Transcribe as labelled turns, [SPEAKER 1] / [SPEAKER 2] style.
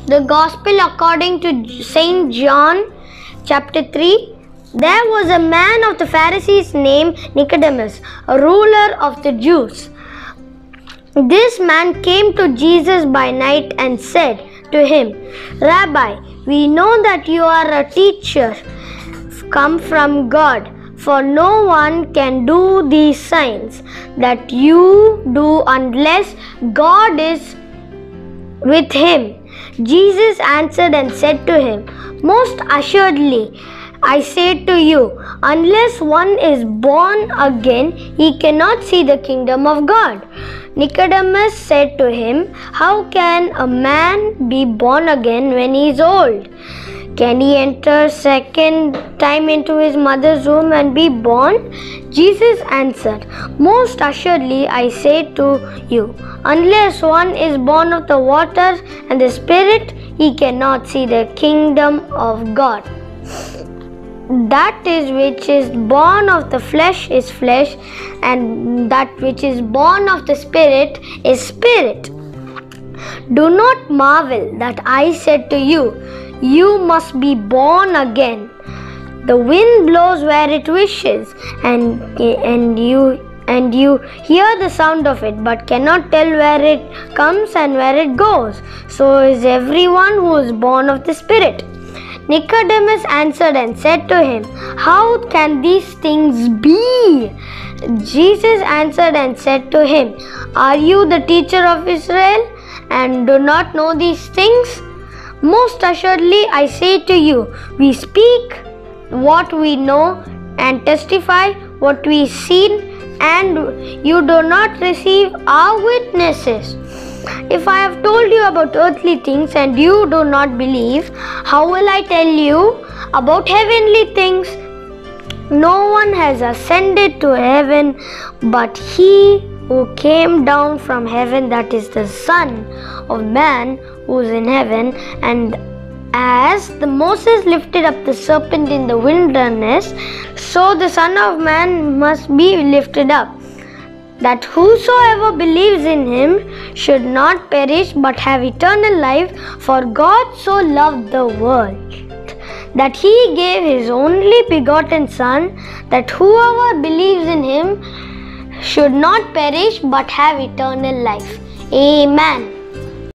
[SPEAKER 1] The Gospel according to Saint John, chapter 3. There was a man of the Pharisees named Nicodemus, a ruler of the Jews. This man came to Jesus by night and said to him, Rabbi, we know that you are a teacher come from God, for no one can do these signs that you do unless God is with him. Jesus answered and said to him, Most assuredly, I say to you, unless one is born again, he cannot see the kingdom of God. Nicodemus said to him, How can a man be born again when he is old? Can he enter second time into his mother's womb and be born? Jesus answered, Most assuredly I say to you, unless one is born of the water and the Spirit, he cannot see the kingdom of God. That is which is born of the flesh is flesh, and that which is born of the Spirit is spirit. Do not marvel that I said to you, you must be born again. The wind blows where it wishes, and you hear the sound of it, but cannot tell where it comes and where it goes. So is everyone who is born of the Spirit. Nicodemus answered and said to him, How can these things be? Jesus answered and said to him, Are you the teacher of Israel and do not know these things? Most assuredly I say to you, we speak what we know and testify what we see, and you do not receive our witnesses. If I have told you about earthly things and you do not believe, how will I tell you about heavenly things? No one has ascended to heaven but he who came down from heaven, that is the Son of Man who is in heaven. And as the Moses lifted up the serpent in the wilderness, so the Son of Man must be lifted up, that whosoever believes in him should not perish but have eternal life. For God so loved the world that he gave his only begotten Son, that whoever believes in him should not perish but have eternal life. Amen.